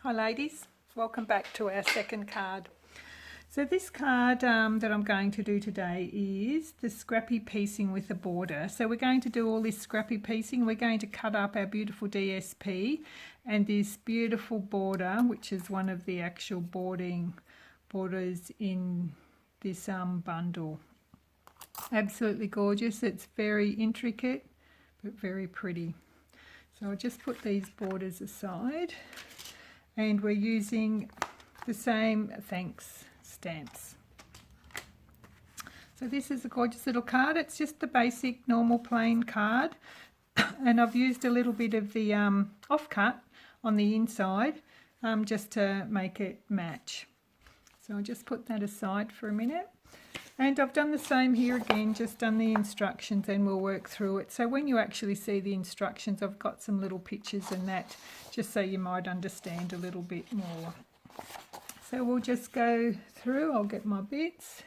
Hi ladies, welcome back to our second card. So this card that I'm going to do today is the Scrappy piecing with a border. So we're going to do all this Scrappy piecing. We're going to cut up our beautiful DSP and this beautiful border, which is one of the actual borders in this bundle. Absolutely gorgeous. It's very intricate but very pretty. So I'll just put these borders aside. And we're using the same thanks stamps. So this is a gorgeous little card. It's just the basic normal plain card, and I've used a little bit of the offcut on the inside just to make it match. So I'll just put that aside for a minute. And I've done the same here again, just done the instructions, and we'll work through it. So when you actually see the instructions, I've got some little pictures and that, just so you might understand a little bit more. So we'll just go through. I'll get my bits.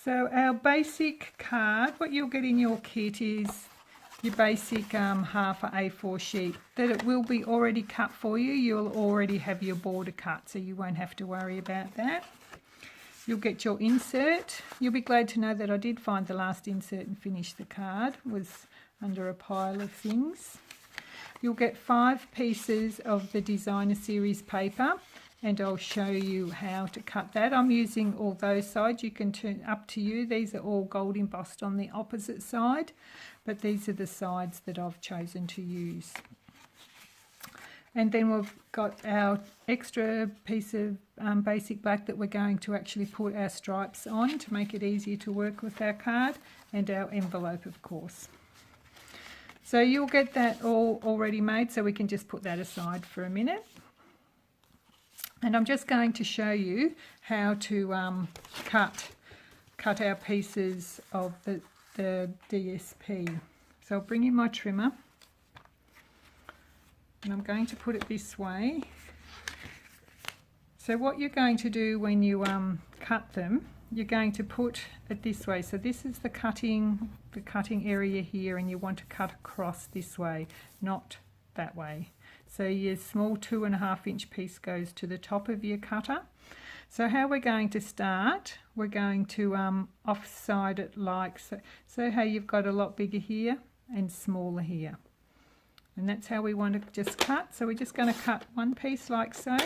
So our basic card, what you'll get in your kit is your basic half A4 sheet that it will be already cut for you. You'll already have your border cut, so you won't have to worry about that. You'll get your insert. You'll be glad to know that I did find the last insert and finish the card. It was under a pile of things. You'll get 5 pieces of the designer series paper, and I'll show you how to cut that. I'm using all those sides. You can turn up to you. These are all gold embossed on the opposite side, but these are the sides that I've chosen to use. And then we've got our extra piece of basic black that we're going to actually put our stripes on to make it easier to work with our card, and our envelope, of course. So you'll get that all already made, so we can just put that aside for a minute. And I'm just going to show you how to cut our pieces of the DSP. So I'll bring in my trimmer, and I'm going to put it this way. So what you're going to do when you cut them, you're going to put it this way. So this is the cutting area here, and you want to cut across this way, not that way. So your small 2.5 inch piece goes to the top of your cutter. So how we're going to start, we're going to offside it like so. So how you've got a lot bigger here and smaller here. And that's how we want to just cut. So we're just going to cut one piece like so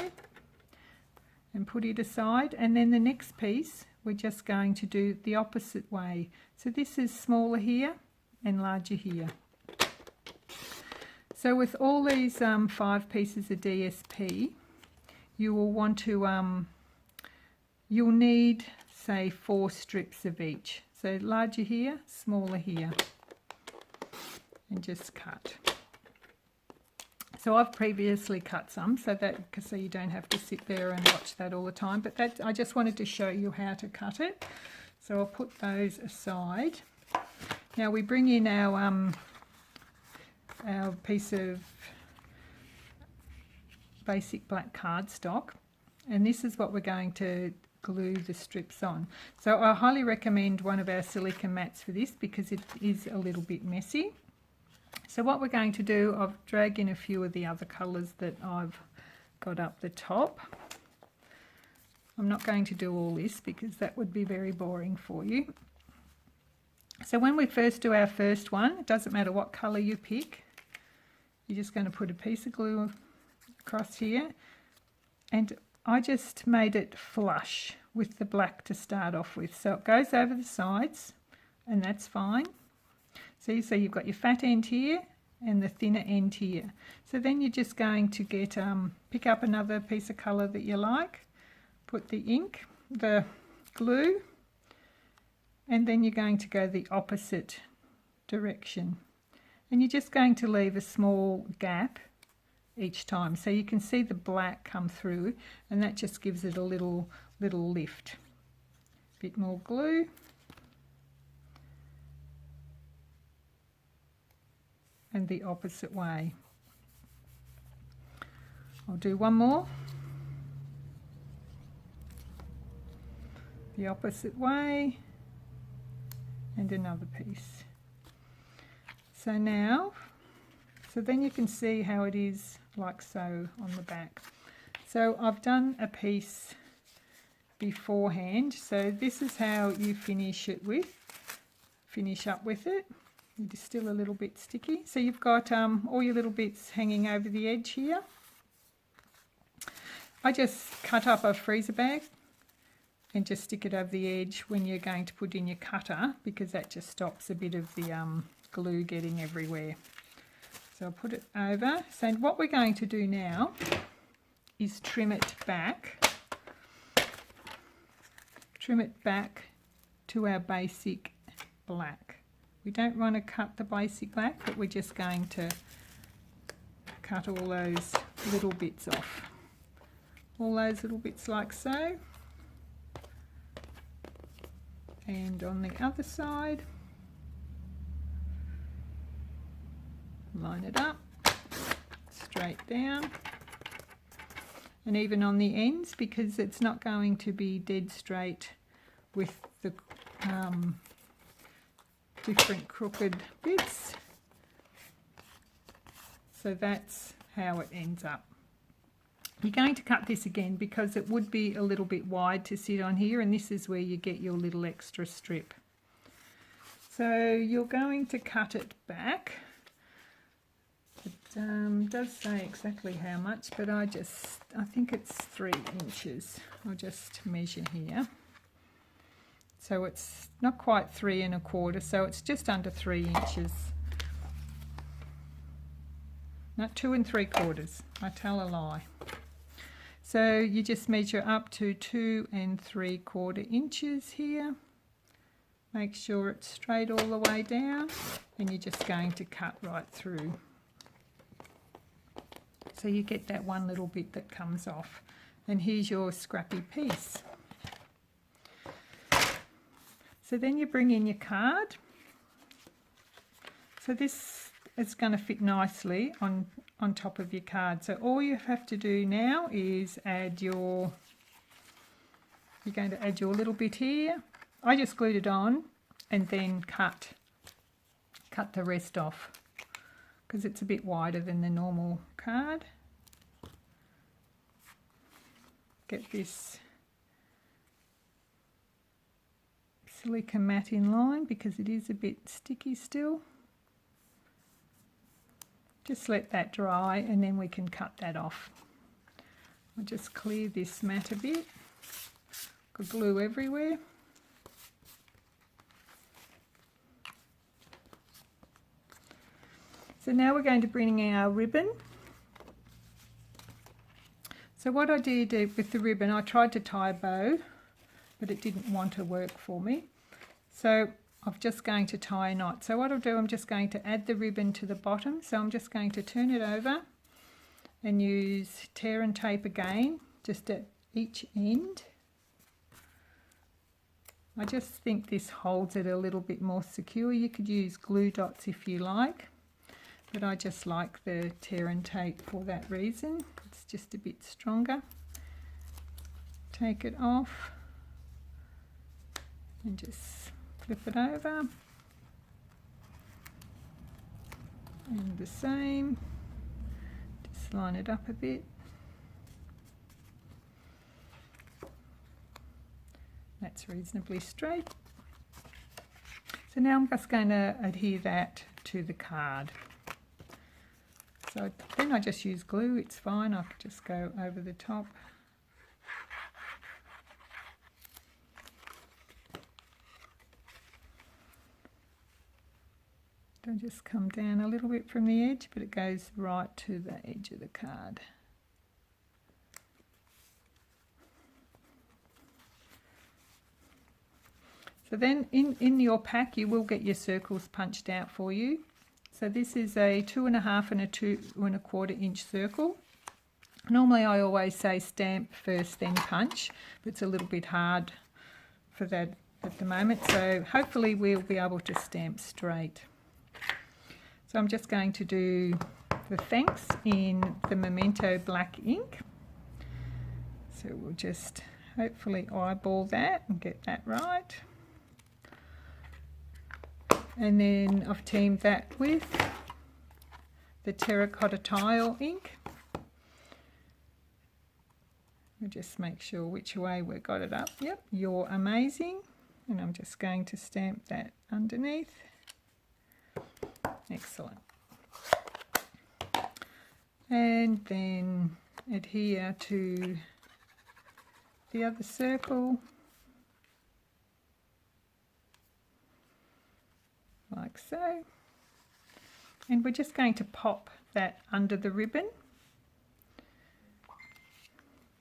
and put it aside. And then the next piece, we're just going to do the opposite way. So this is smaller here and larger here. So with all these 5 pieces of DSP, you will want to, you'll need, say, 4 strips of each. So larger here, smaller here, and just cut. So I've previously cut some, so you don't have to sit there and watch that all the time. But that, I just wanted to show you how to cut it. So I'll put those aside. Now we bring in our piece of basic black cardstock, and this is what we're going to glue the strips on. So I highly recommend one of our silicone mats for this because it is a little bit messy. So what we're going to do, I've dragged in a few of the other colours that I've got up the top. I'm not going to do all this because that would be very boring for you. So when we first do our first one, it doesn't matter what colour you pick, you're just going to put a piece of glue across here, and I just made it flush with the black to start off with. So it goes over the sides, and that's fine. See, so you've got your fat end here and the thinner end here. So then you're just going to get pick up another piece of colour that you like, put the ink, the glue, and then you're going to go the opposite direction. And you're just going to leave a small gap each time, so you can see the black come through, and that just gives it a little lift. Bit more glue. And the opposite way. I'll do one more. The opposite way, and another piece. So now So then you can see how it is like so on the back. So I've done a piece beforehand, so this is how you finish up with it. It's still a little bit sticky. So you've got all your little bits hanging over the edge here. I just cut up a freezer bag and just stick it over the edge when you're going to put in your cutter, because that just stops a bit of the glue getting everywhere. So I'll put it over. So what we're going to do now is trim it back to our basic black. We don't want to cut the basic black, but we're just going to cut all those little bits off. All those little bits like so. And on the other side, line it up, straight down. And even on the ends, because it's not going to be dead straight with the different crooked bits. So that's how it ends up. You're going to cut this again because it would be a little bit wide to sit on here, and this is where you get your little extra strip. So you're going to cut it back. It does say exactly how much, but I think it's 3 inches. I'll just measure here. So it's not quite 3 1/4, so it's just under 3 inches. No, 2 3/4. I tell a lie. So you just measure up to 2 3/4 inches here. Make sure it's straight all the way down, and you're just going to cut right through. So you get that one little bit that comes off. And here's your scrappy piece. So then you bring in your card. So this is going to fit nicely on top of your card. So all you have to do now is you're going to add your little bit here. I just glued it on and then cut the rest off because it's a bit wider than the normal card. Get this silica mat in line because it is a bit sticky still. Just let that dry and then we can cut that off. I'll just clear this mat a bit. Got glue everywhere. So now we're going to bring in our ribbon. So what I did with the ribbon, I tried to tie a bow, but it didn't want to work for me. So I'm just going to tie a knot. So what I'll do, I'm just going to add the ribbon to the bottom. So I'm just going to turn it over and use tear and tape again, just at each end. I just think this holds it a little bit more secure. You could use glue dots if you like, but I just like the tear and tape for that reason. It's just a bit stronger. Take it off and just flip it over, and the same, just line it up a bit. That's reasonably straight. So now I'm just going to adhere that to the card. So then I just use glue, it's fine, I can just go over the top. It'll just come down a little bit from the edge, but it goes right to the edge of the card. So then in your pack you will get your circles punched out for you. So this is a 2.5 and a 2 1/4 inch circle. Normally I always say stamp first then punch, but it's a little bit hard for that at the moment, so hopefully we'll be able to stamp straight. So I'm just going to do the thanks in the Memento black ink. So we'll just hopefully eyeball that and get that right. And then I've teamed that with the terracotta tile ink. We'll just make sure which way we've got it up. Yep, you're amazing. And I'm just going to stamp that underneath. Excellent. And then adhere to the other circle like so. And we're just going to pop that under the ribbon.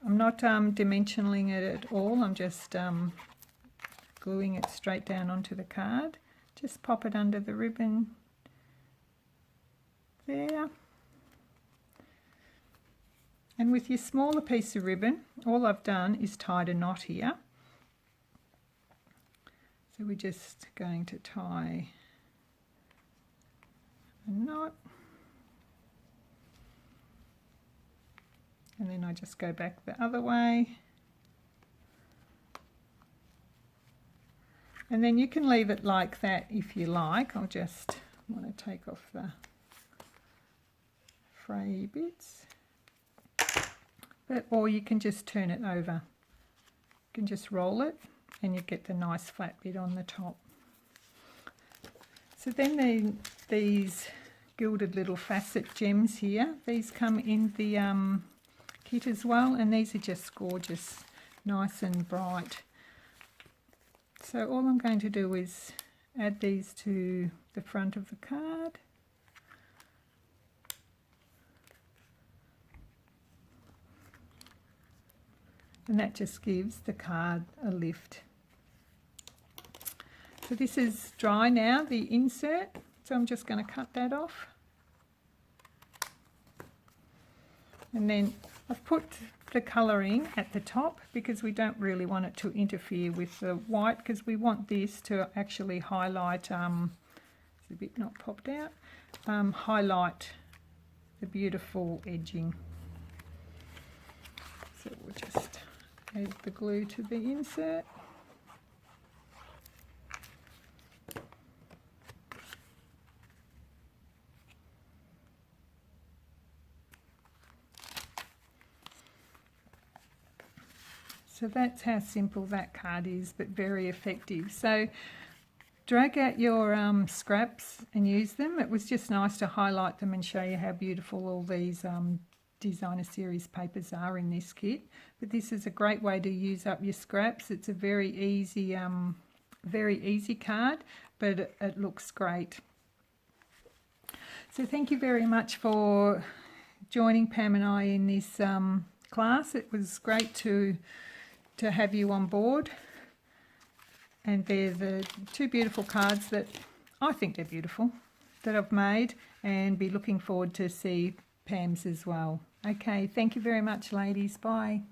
I'm not dimensioning it at all, I'm just gluing it straight down onto the card. Just pop it under the ribbon there. And with your smaller piece of ribbon, all I've done is tied a knot here. So we're just going to tie a knot. And then I just go back the other way. And then you can leave it like that if you like. I'll just want to take off the fray bits. Or you can just turn it over. You can just roll it and you get the nice flat bit on the top. So then these gilded little facet gems here, these come in the kit as well, and these are just gorgeous, nice and bright. So all I'm going to do is add these to the front of the card. And that just gives the card a lift. So this is dry now, the insert, so I'm just going to cut that off. And then I've put the colouring at the top because we don't really want it to interfere with the white, because we want this to actually highlight, it's a bit not popped out, highlight the beautiful edging. So we'll just add the glue to the insert. So that's how simple that card is, but very effective. So drag out your scraps and use them. It was just nice to highlight them and show you how beautiful all these designer series papers are in this kit. But this is a great way to use up your scraps. It's a very easy card, but it looks great. So thank you very much for joining Pam and I in this class. It was great to have you on board, and they're the two beautiful cards that I think they're beautiful that I've made, and be looking forward to see Pam's as well. Okay, thank you very much, ladies. Bye.